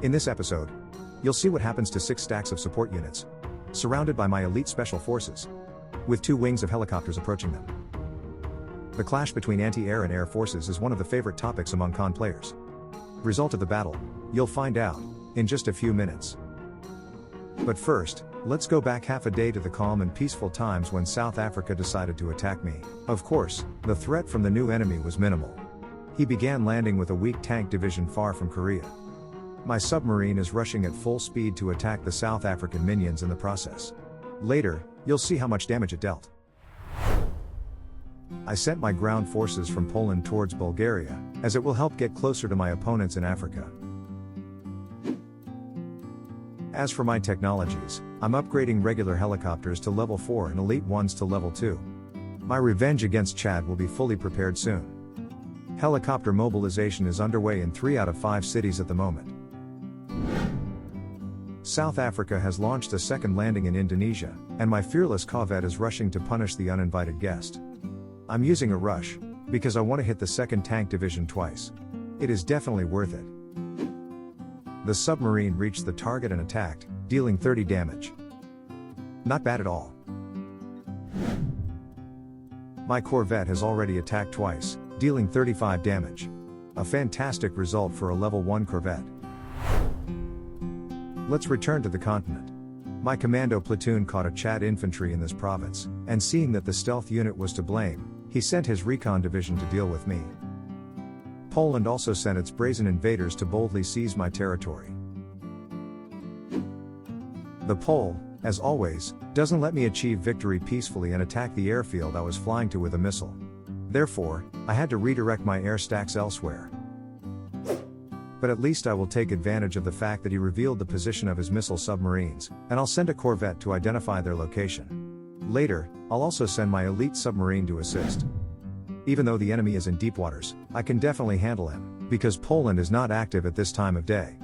In this episode, you'll see what happens to 6 stacks of support units, surrounded by my elite special forces, with 2 wings of helicopters approaching them. The clash between anti-air and air forces is one of the favorite topics among con players. Result of the battle, you'll find out, in just a few minutes. But first, let's go back half a day to the calm and peaceful times when South Africa decided to attack me. Of course, the threat from the new enemy was minimal. He began landing with a weak tank division far from Korea. My submarine is rushing at full speed to attack the South African minions in the process. Later, you'll see how much damage it dealt. I sent my ground forces from Poland towards Bulgaria, as it will help get closer to my opponents in Africa. As for my technologies, I'm upgrading regular helicopters to level 4 and elite ones to level 2. My revenge against Chad will be fully prepared soon. Helicopter mobilization is underway in 3 out of 5 cities at the moment. South Africa has launched a second landing in Indonesia, and my fearless corvette is rushing to punish the uninvited guest. I'm using a rush, because I want to hit the 2nd Tank Division twice. It is definitely worth it. The submarine reached the target and attacked, dealing 30 damage. Not bad at all. My corvette has already attacked twice, dealing 35 damage. A fantastic result for a level 1 corvette. Let's return to the continent. My commando platoon caught a Chad infantry in this province, and seeing that the stealth unit was to blame, he sent his recon division to deal with me. Poland also sent its brazen invaders to boldly seize my territory. The Pole, as always, doesn't let me achieve victory peacefully and attack the airfield I was flying to with a missile. Therefore, I had to redirect my air stacks elsewhere. But at least I will take advantage of the fact that he revealed the position of his missile submarines, and I'll send a corvette to identify their location. Later, I'll also send my elite submarine to assist. Even though the enemy is in deep waters, I can definitely handle him, because Poland is not active at this time of day.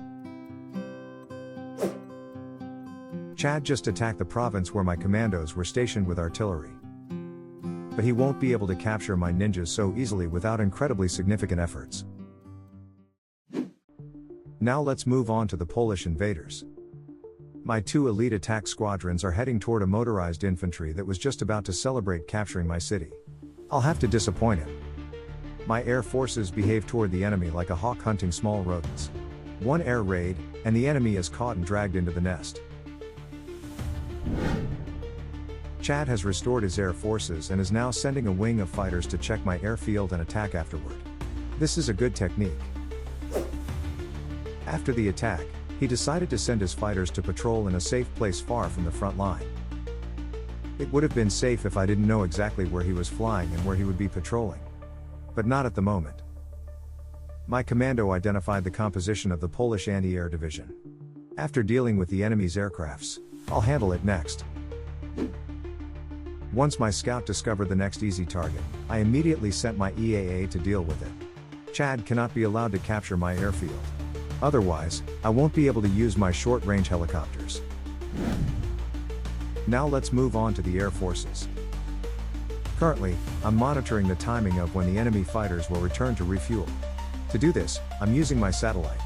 Chad just attacked the province where my commandos were stationed with artillery. But he won't be able to capture my ninjas so easily without incredibly significant efforts. Now let's move on to the Polish invaders. My 2 elite attack squadrons are heading toward a motorized infantry that was just about to celebrate capturing my city. I'll have to disappoint him. My air forces behave toward the enemy like a hawk hunting small rodents. 1 air raid, and the enemy is caught and dragged into the nest. Chad has restored his air forces and is now sending a wing of fighters to check my airfield and attack afterward. This is a good technique. After the attack, he decided to send his fighters to patrol in a safe place far from the front line. It would have been safe if I didn't know exactly where he was flying and where he would be patrolling. But not at the moment. My commando identified the composition of the Polish anti-air division. After dealing with the enemy's aircrafts, I'll handle it next. Once my scout discovered the next easy target, I immediately sent my EAA to deal with it. Chad cannot be allowed to capture my airfield. Otherwise, I won't be able to use my short-range helicopters. Now let's move on to the air forces. Currently, I'm monitoring the timing of when the enemy fighters will return to refuel. To do this, I'm using my satellite.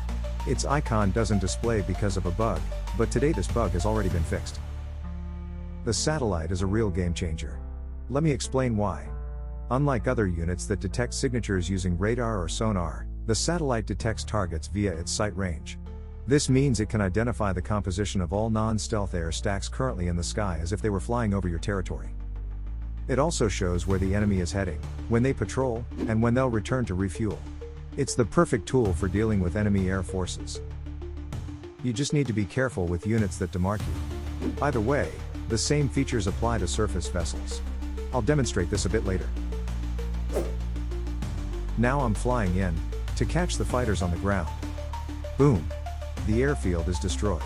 Its icon doesn't display because of a bug, but today this bug has already been fixed. The satellite is a real game changer. Let me explain why. Unlike other units that detect signatures using radar or sonar, the satellite detects targets via its sight range. This means it can identify the composition of all non-stealth air stacks currently in the sky as if they were flying over your territory. It also shows where the enemy is heading, when they patrol, and when they'll return to refuel. It's the perfect tool for dealing with enemy air forces. You just need to be careful with units that demark you. By the way, the same features apply to surface vessels. I'll demonstrate this a bit later. Now I'm flying in, to catch the fighters on the ground. Boom! The airfield is destroyed.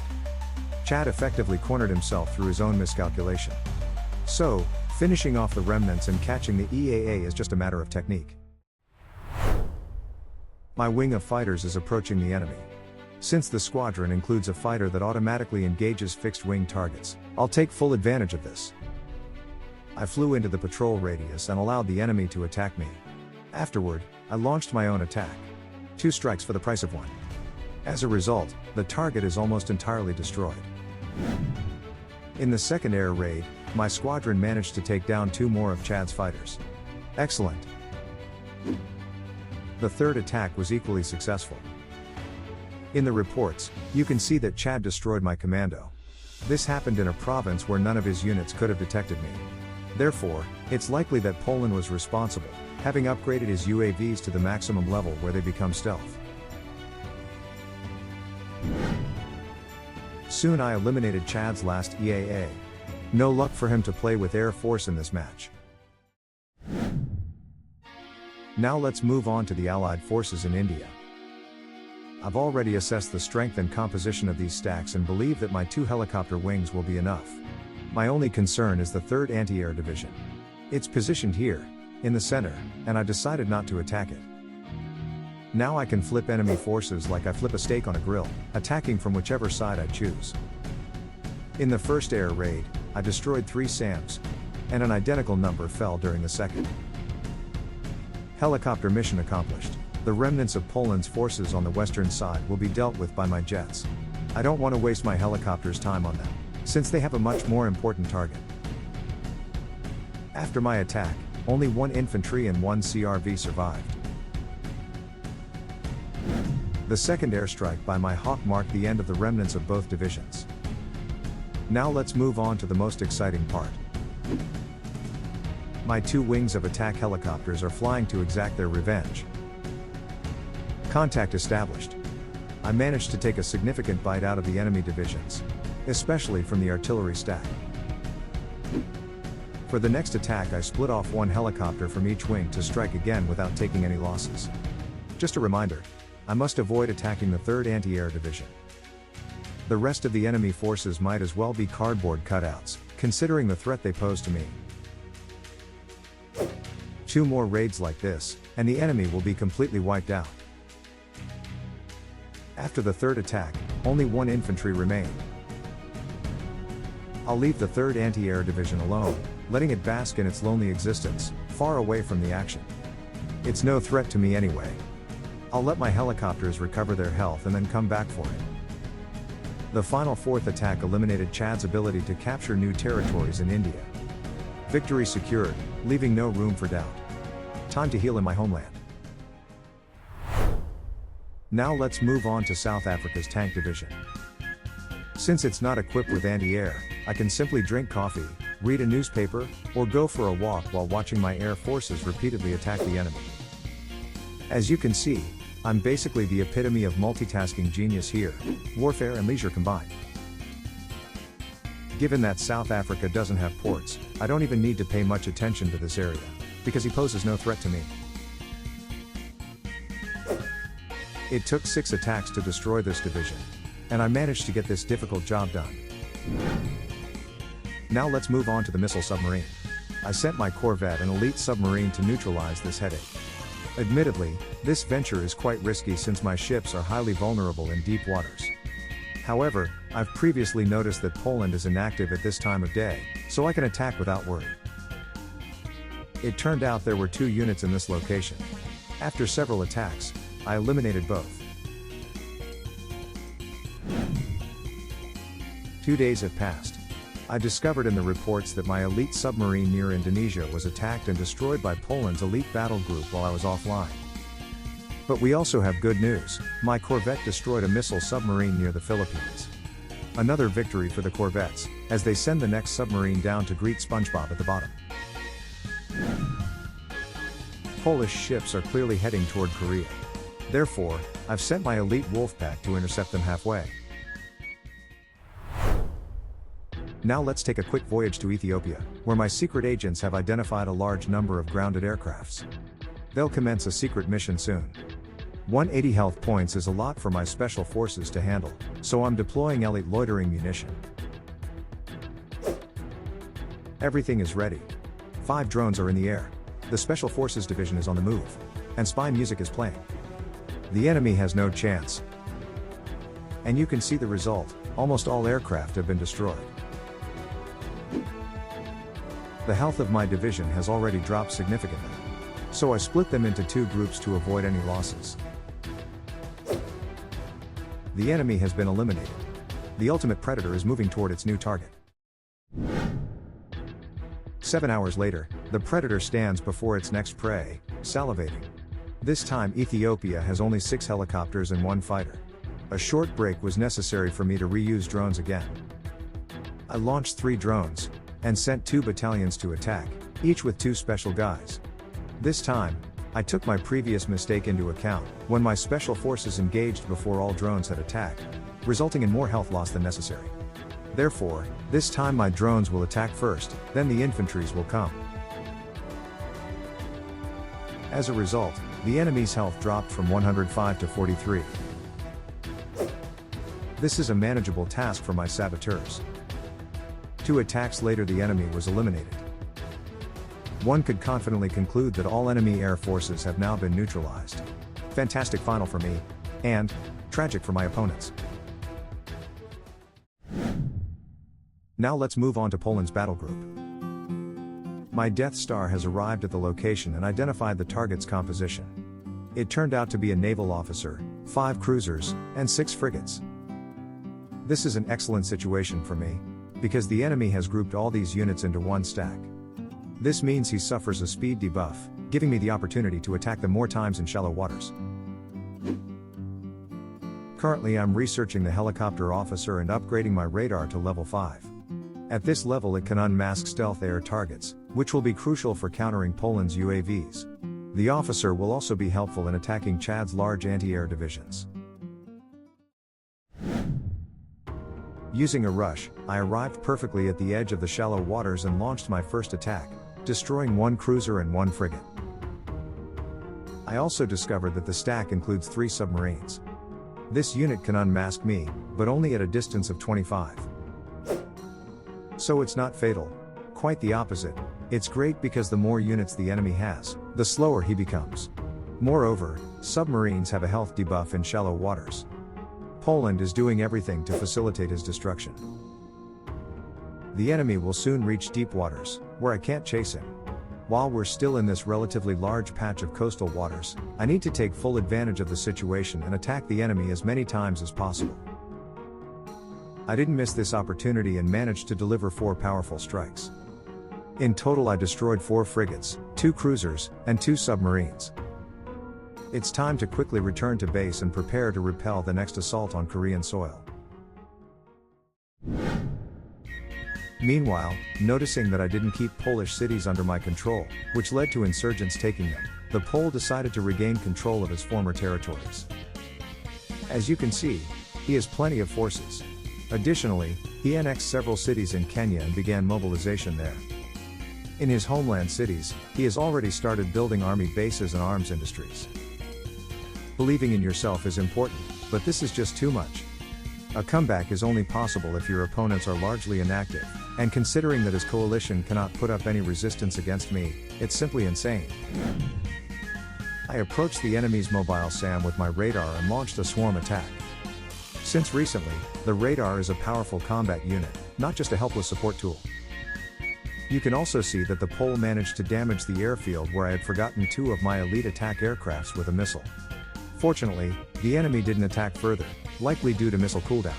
Chad effectively cornered himself through his own miscalculation. So, finishing off the remnants and catching the EAA is just a matter of technique. My wing of fighters is approaching the enemy. Since the squadron includes a fighter that automatically engages fixed-wing targets, I'll take full advantage of this. I flew into the patrol radius and allowed the enemy to attack me. Afterward, I launched my own attack. 2 strikes for the price of 1. As a result, the target is almost entirely destroyed. In the second air raid, my squadron managed to take down 2 more of Chad's fighters. Excellent. The third attack was equally successful. In the reports, you can see that Chad destroyed my commando. This happened in a province where none of his units could have detected me. Therefore, it's likely that Poland was responsible, having upgraded his UAVs to the maximum level where they become stealth. Soon I eliminated Chad's last EAA. No luck for him to play with Air Force in this match. Now let's move on to the Allied forces in India. I've already assessed the strength and composition of these stacks and believe that my 2 helicopter wings will be enough. My only concern is the 3rd Anti-Air Division. It's positioned here, in the center, and I decided not to attack it. Now I can flip enemy forces like I flip a steak on a grill, attacking from whichever side I choose. In the first air raid, I destroyed 3 SAMs, and an identical number fell during the second. Helicopter mission accomplished. The remnants of Poland's forces on the western side will be dealt with by my jets. I don't want to waste my helicopters' time on them, since they have a much more important target. After my attack, only 1 infantry and 1 CRV survived. The second airstrike by my Hawk marked the end of the remnants of both divisions. Now let's move on to the most exciting part. My 2 wings of attack helicopters are flying to exact their revenge. Contact established. I managed to take a significant bite out of the enemy divisions, especially from the artillery stack. For the next attack I split off 1 helicopter from each wing to strike again without taking any losses. Just a reminder, I must avoid attacking the 3rd Anti-Air Division. The rest of the enemy forces might as well be cardboard cutouts, considering the threat they pose to me. 2 more raids like this, and the enemy will be completely wiped out. After the 3rd attack, only 1 infantry remained. I'll leave the 3rd Anti-Air Division alone, letting it bask in its lonely existence, far away from the action. It's no threat to me anyway. I'll let my helicopters recover their health and then come back for it. The final 4th attack eliminated Chad's ability to capture new territories in India. Victory secured, leaving no room for doubt. Time to heal in my homeland. Now let's move on to South Africa's tank division. Since it's not equipped with anti-air, I can simply drink coffee, read a newspaper, or go for a walk while watching my air forces repeatedly attack the enemy. As you can see, I'm basically the epitome of multitasking genius here, warfare and leisure combined. Given that South Africa doesn't have ports, I don't even need to pay much attention to this area, because he poses no threat to me. It took 6 attacks to destroy this division, and I managed to get this difficult job done. Now let's move on to the missile submarine. I sent my corvette and elite submarine to neutralize this headache. Admittedly, this venture is quite risky since my ships are highly vulnerable in deep waters. However, I've previously noticed that Poland is inactive at this time of day, so I can attack without worry. It turned out there were 2 units in this location. After several attacks, I eliminated both. 2 days have passed. I discovered in the reports that my elite submarine near Indonesia was attacked and destroyed by Poland's elite battle group while I was offline. But we also have good news. My corvette destroyed a missile submarine near the Philippines. Another victory for the corvettes, as they send the next submarine down to greet SpongeBob at the bottom. Polish ships are clearly heading toward Korea. Therefore, I've sent my elite Wolfpack to intercept them halfway. Now let's take a quick voyage to Ethiopia, where my secret agents have identified a large number of grounded aircrafts. They'll commence a secret mission soon. 180 health points is a lot for my special forces to handle, so I'm deploying Elite Loitering Munition. Everything is ready. 5 drones are in the air. The Special Forces Division is on the move. And spy music is playing. The enemy has no chance. And you can see the result, almost all aircraft have been destroyed. The health of my division has already dropped significantly. So I split them into 2 groups to avoid any losses. The enemy has been eliminated. The ultimate predator is moving toward its new target. 7 hours later, the predator stands before its next prey, salivating. This time Ethiopia has only 6 helicopters and 1 fighter. A short break was necessary for me to reuse drones again. I launched 3 drones, and sent 2 battalions to attack, each with 2 special guys. This time, I took my previous mistake into account, when my special forces engaged before all drones had attacked, resulting in more health loss than necessary. Therefore, this time my drones will attack first, then the infantries will come. As a result, the enemy's health dropped from 105 to 43. This is a manageable task for my saboteurs. 2 attacks later the enemy was eliminated. One could confidently conclude that all enemy air forces have now been neutralized. Fantastic final for me, and tragic for my opponents. Now let's move on to Poland's battle group. My Death Star has arrived at the location and identified the target's composition. It turned out to be a naval officer, 5 cruisers, and 6 frigates. This is an excellent situation for me, because the enemy has grouped all these units into one stack. This means he suffers a speed debuff, giving me the opportunity to attack them more times in shallow waters. Currently I'm researching the helicopter officer and upgrading my radar to level 5. At this level it can unmask stealth air targets, which will be crucial for countering Poland's UAVs. The officer will also be helpful in attacking Chad's large anti-air divisions. Using a rush, I arrived perfectly at the edge of the shallow waters and launched my first attack, destroying 1 cruiser and 1 frigate. I also discovered that the stack includes 3 submarines. This unit can unmask me, but only at a distance of 25. So it's not fatal. Quite the opposite. It's great because the more units the enemy has, the slower he becomes. Moreover, submarines have a health debuff in shallow waters. Poland is doing everything to facilitate his destruction. The enemy will soon reach deep waters, where I can't chase him. While we're still in this relatively large patch of coastal waters, I need to take full advantage of the situation and attack the enemy as many times as possible. I didn't miss this opportunity and managed to deliver 4 powerful strikes. In total I destroyed 4 frigates, 2 cruisers, and 2 submarines. It's time to quickly return to base and prepare to repel the next assault on Korean soil. Meanwhile, noticing that I didn't keep Polish cities under my control, which led to insurgents taking them, the Pole decided to regain control of his former territories. As you can see, he has plenty of forces. Additionally, he annexed several cities in Kenya and began mobilization there. In his homeland cities, he has already started building army bases and arms industries. Believing in yourself is important, but this is just too much. A comeback is only possible if your opponents are largely inactive, and considering that his coalition cannot put up any resistance against me, it's simply insane. I approached the enemy's mobile SAM with my radar and launched a swarm attack. Since recently, the radar is a powerful combat unit, not just a helpless support tool. You can also see that the Pole managed to damage the airfield where I had forgotten 2 of my elite attack aircrafts with a missile. Fortunately, the enemy didn't attack further, likely due to missile cooldown.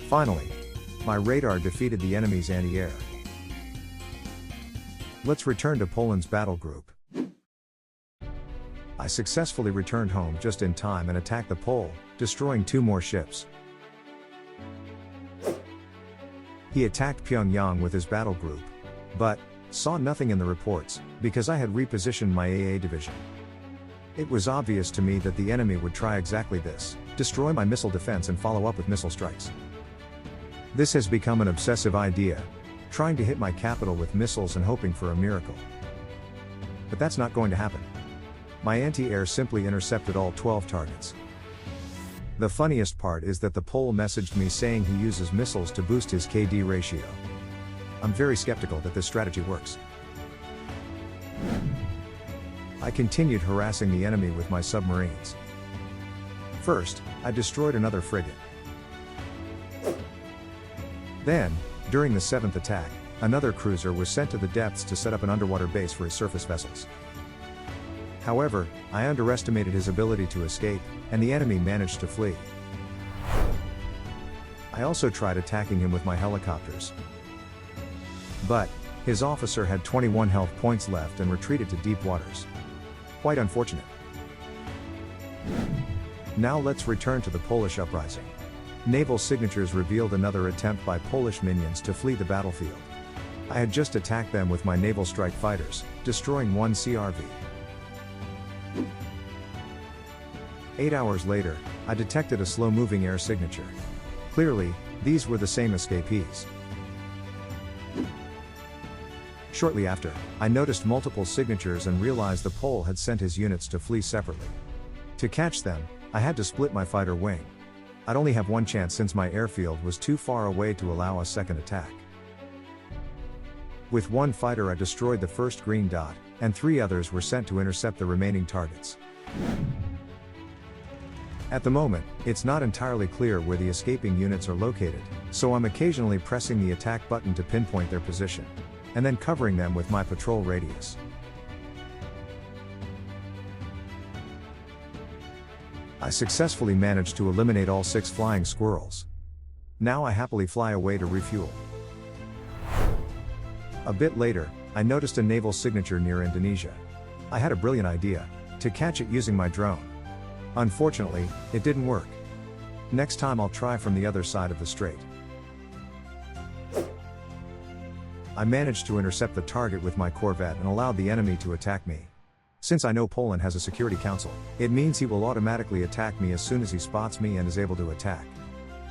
Finally, my radar defeated the enemy's anti-air. Let's return to Poland's battle group. I successfully returned home just in time and attacked the Pole, destroying 2 more ships. He attacked Pyongyang with his battle group, but saw nothing in the reports, because I had repositioned my AA division. It was obvious to me that the enemy would try exactly this, destroy my missile defense and follow up with missile strikes. This has become an obsessive idea, trying to hit my capital with missiles and hoping for a miracle. But that's not going to happen. My anti-air simply intercepted all 12 targets. The funniest part is that the Pole messaged me saying he uses missiles to boost his KD ratio. I'm very skeptical that this strategy works. I continued harassing the enemy with my submarines. First, I destroyed another frigate. Then, during the 7th attack, another cruiser was sent to the depths to set up an underwater base for his surface vessels. However, I underestimated his ability to escape, and the enemy managed to flee. I also tried attacking him with my helicopters. But his officer had 21 health points left and retreated to deep waters. Quite unfortunate. Now let's return to the Polish uprising. Naval signatures revealed another attempt by Polish minions to flee the battlefield. I had just attacked them with my naval strike fighters, destroying one CRV. 8 hours later, I detected a slow-moving air signature. Clearly, these were the same escapees. Shortly after, I noticed multiple signatures and realized the Pole had sent his units to flee separately. To catch them, I had to split my fighter wing. I'd only have one chance since my airfield was too far away to allow a second attack. With one fighter I destroyed the first green dot, and 3 others were sent to intercept the remaining targets. At the moment, it's not entirely clear where the escaping units are located, so I'm occasionally pressing the attack button to pinpoint their position, and then covering them with my patrol radius. I successfully managed to eliminate all 6 flying squirrels. Now I happily fly away to refuel. A bit later, I noticed a naval signature near Indonesia. I had a brilliant idea: to catch it using my drone. Unfortunately, it didn't work. Next time I'll try from the other side of the strait. I managed to intercept the target with my corvette and allowed the enemy to attack me. Since I know Poland has a security council, it means he will automatically attack me as soon as he spots me and is able to attack.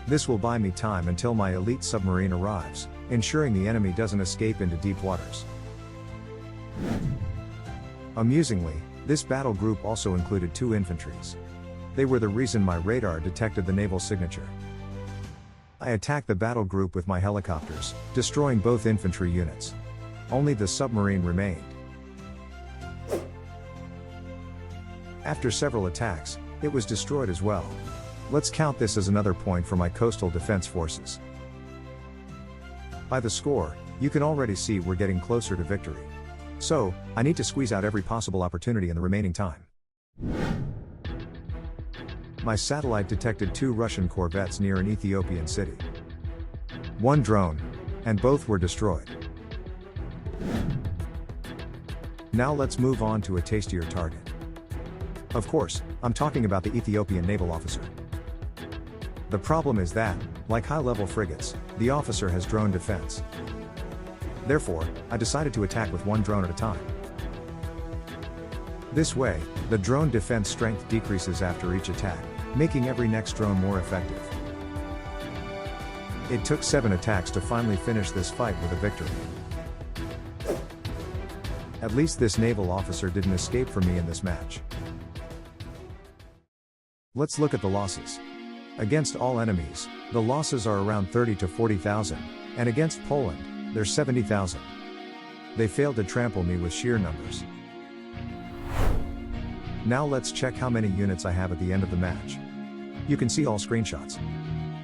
This will buy me time until my elite submarine arrives, ensuring the enemy doesn't escape into deep waters. Amusingly, this battle group also included 2 infantries. They were the reason my radar detected the naval signature. I attacked the battle group with my helicopters, destroying both infantry units. Only the submarine remained. After several attacks, it was destroyed as well. Let's count this as another point for my coastal defense forces. By the score, you can already see we're getting closer to victory. So, I need to squeeze out every possible opportunity in the remaining time. My satellite detected 2 Russian corvettes near an Ethiopian city. 1 drone, and both were destroyed. Now let's move on to a tastier target. Of course, I'm talking about the Ethiopian naval officer. The problem is that, like high-level frigates, the officer has drone defense. Therefore, I decided to attack with 1 drone at a time. This way, the drone defense strength decreases after each attack, making every next drone more effective. It took 7 attacks to finally finish this fight with a victory. At least this naval officer didn't escape from me in this match. Let's look at the losses. Against all enemies, the losses are around 30 to 40,000, and against Poland, they're 70,000. They failed to trample me with sheer numbers. Now let's check how many units I have at the end of the match. You can see all screenshots.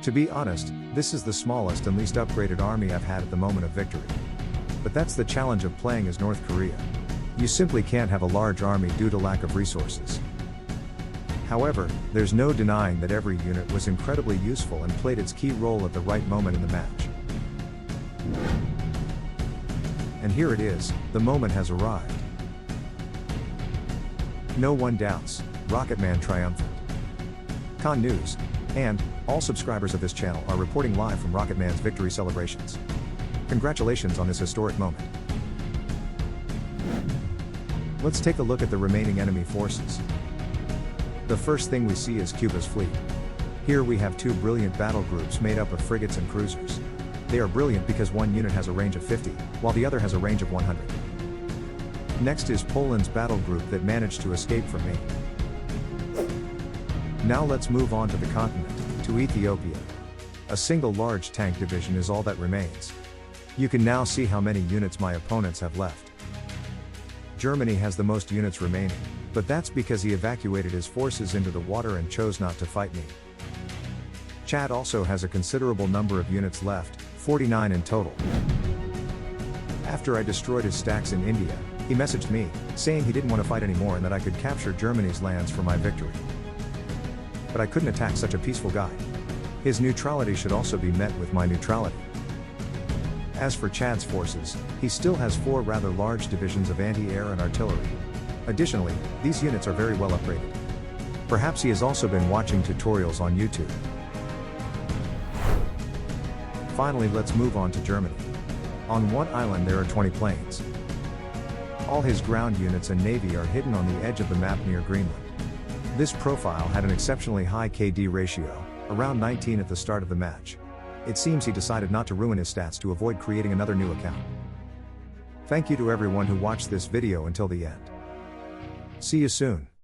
To be honest, this is the smallest and least upgraded army I've had at the moment of victory. But that's the challenge of playing as North Korea. You simply can't have a large army due to lack of resources. However, there's no denying that every unit was incredibly useful and played its key role at the right moment in the match. And here it is, the moment has arrived. No one doubts, Rocketman triumphant. Con News, and all subscribers of this channel are reporting live from Rocketman's victory celebrations. Congratulations on this historic moment. Let's take a look at the remaining enemy forces. The first thing we see is Cuba's fleet. Here we have 2 brilliant battle groups made up of frigates and cruisers. They are brilliant because one unit has a range of 50, while the other has a range of 100. Next is Poland's battle group that managed to escape from me. Now let's move on to the continent, to Ethiopia. A single large tank division is all that remains. You can now see how many units my opponents have left. Germany has the most units remaining, but that's because he evacuated his forces into the water and chose not to fight me. Chad also has a considerable number of units left, 49 in total. After I destroyed his stacks in India, He messaged me, saying he didn't want to fight anymore and that I could capture Germany's lands for my victory. But I couldn't attack such a peaceful guy. His neutrality should also be met with my neutrality. As for Chad's forces, he still has 4 rather large divisions of anti-air and artillery. Additionally, these units are very well upgraded. Perhaps he has also been watching tutorials on YouTube. Finally, let's move on to Germany. On one island there are 20 planes. All his ground units and navy are hidden on the edge of the map near Greenland. This profile had an exceptionally high KD ratio, around 19 at the start of the match. It seems he decided not to ruin his stats to avoid creating another new account. Thank you to everyone who watched this video until the end. See you soon.